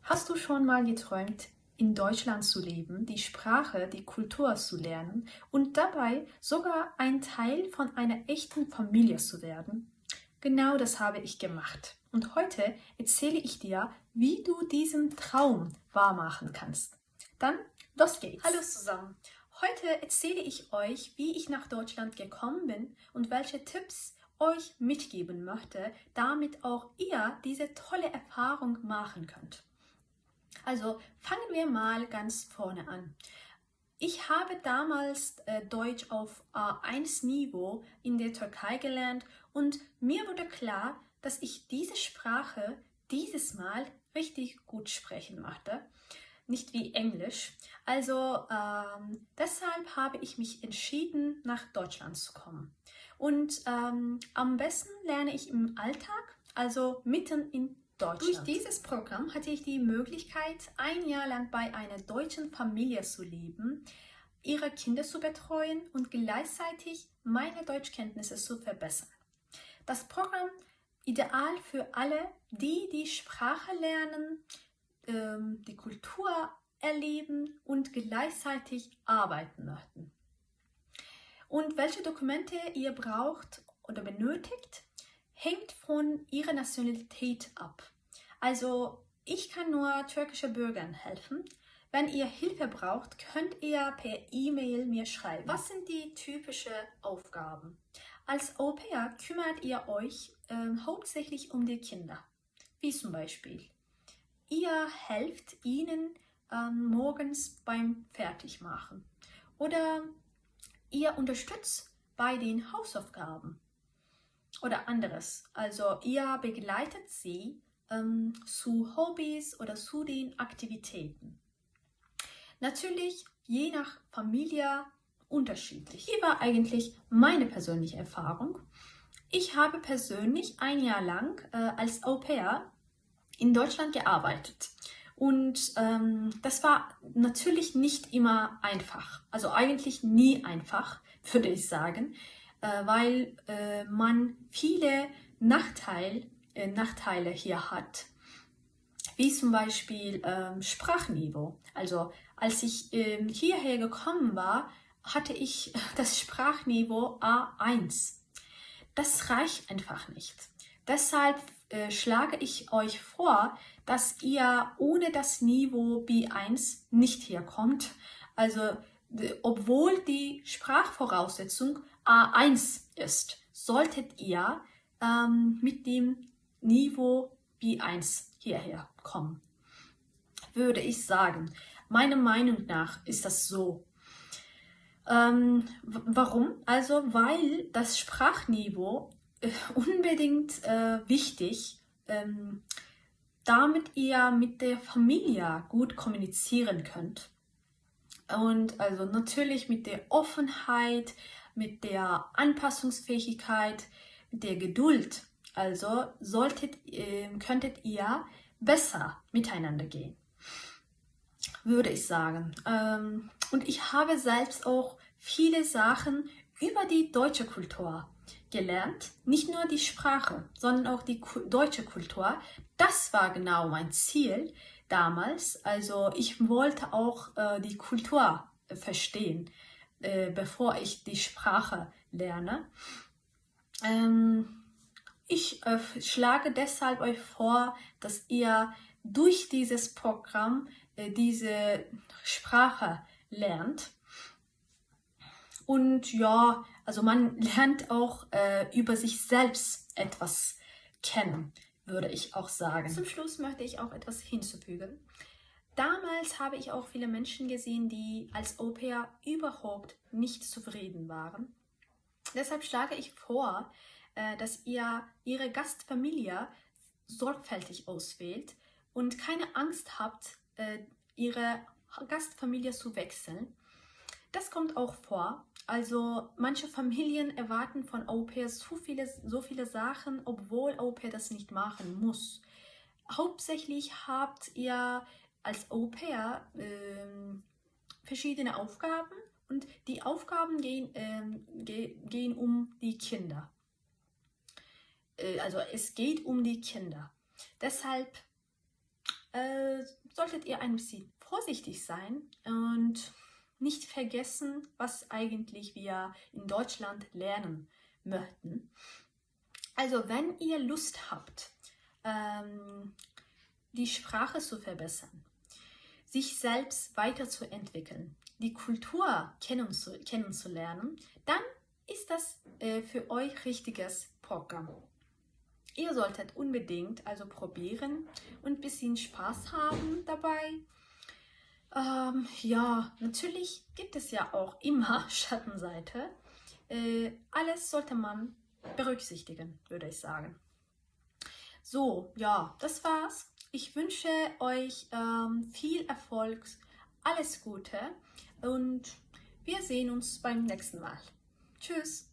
Hast du schon mal geträumt, in Deutschland zu leben, die Sprache, die Kultur zu lernen und dabei sogar ein Teil von einer echten Familie zu werden? Genau das habe ich gemacht. Und heute erzähle ich dir, wie du diesen Traum wahrmachen kannst. Dann, los geht's! Hallo zusammen! Heute erzähle ich euch, wie ich nach Deutschland gekommen bin und welche Tipps euch mitgeben möchte, damit auch ihr diese tolle Erfahrung machen könnt. Also fangen wir mal ganz vorne an. Ich habe damals Deutsch auf A1-Niveau in der Türkei gelernt und mir wurde klar, dass ich diese Sprache dieses Mal richtig gut sprechen möchte, nicht wie Englisch. Also deshalb habe ich mich entschieden, nach Deutschland zu kommen. Und am besten lerne ich im Alltag, also mitten in Deutschland. Durch dieses Programm hatte ich die Möglichkeit, ein Jahr lang bei einer deutschen Familie zu leben, ihre Kinder zu betreuen und gleichzeitig meine Deutschkenntnisse zu verbessern. Das Programm ideal für alle, die die Sprache lernen, die Kultur erleben und gleichzeitig arbeiten möchten. Und welche Dokumente ihr braucht oder benötigt, hängt von ihrer Nationalität ab. Also ich kann nur türkische Bürgern helfen. Wenn ihr Hilfe braucht, könnt ihr per E-Mail mir schreiben. Was sind die typischen Aufgaben? Als Au-pair kümmert ihr euch hauptsächlich um die Kinder. Wie zum Beispiel, ihr helft ihnen morgens beim Fertigmachen. Oder ihr unterstützt bei den Hausaufgaben. Oder anderes. Also ihr begleitet sie zu Hobbys oder zu den Aktivitäten. Natürlich je nach Familie unterschiedlich. Hier war eigentlich meine persönliche Erfahrung. Ich habe persönlich ein Jahr lang als Au-pair in Deutschland gearbeitet. Und das war natürlich nicht immer einfach. Also eigentlich nie einfach, würde ich sagen, weil man viele Nachteile hier hat. Wie zum Beispiel Sprachniveau. Also als ich hierher gekommen war, hatte ich das Sprachniveau A1. Das reicht einfach nicht. Deshalb schlage ich euch vor, dass ihr ohne das Niveau B1 nicht hier kommt. Also obwohl die Sprachvoraussetzung A1 ist, solltet ihr mit dem Niveau B1 hierher kommen. Würde ich sagen. Meiner Meinung nach ist das so. Warum? Also, weil das Sprachniveau unbedingt wichtig, damit ihr mit der Familie gut kommunizieren könnt. Und also natürlich mit der Offenheit, mit der Anpassungsfähigkeit, mit der Geduld. Also könntet ihr besser miteinander gehen, würde ich sagen. Und ich habe selbst auch viele Sachen über die deutsche Kultur gelernt. Nicht nur die Sprache, sondern auch die deutsche Kultur. Das war genau mein Ziel damals. Also ich wollte auch die Kultur verstehen, bevor ich die Sprache lerne. Ich schlage deshalb euch vor, dass ihr durch dieses Programm diese Sprache lernt. Und ja, also man lernt auch über sich selbst etwas kennen, würde ich auch sagen. Zum Schluss möchte ich auch etwas hinzufügen. Damals habe ich auch viele Menschen gesehen, die als Au-pair überhaupt nicht zufrieden waren. Deshalb schlage ich vor, dass ihr ihre Gastfamilie sorgfältig auswählt und keine Angst habt, ihre Gastfamilie zu wechseln. Das kommt auch vor. Also manche Familien erwarten von Au-pairs so viele Sachen, obwohl Au-pair das nicht machen muss. Hauptsächlich habt ihr als Au-pair verschiedene Aufgaben und die Aufgaben gehen um die Kinder. Also es geht um die Kinder. Deshalb solltet ihr ein bisschen vorsichtig sein und nicht vergessen, was eigentlich wir in Deutschland lernen möchten. Also wenn ihr Lust habt, die Sprache zu verbessern, sich selbst weiterzuentwickeln, die Kultur kennenzulernen, dann ist das für euch richtiges Programm. Ihr solltet unbedingt also probieren und ein bisschen Spaß haben dabei. Ja, natürlich gibt es ja auch immer Schattenseite. Alles sollte man berücksichtigen, würde ich sagen. So, ja, das war's. Ich wünsche euch viel Erfolg, alles Gute und wir sehen uns beim nächsten Mal. Tschüss!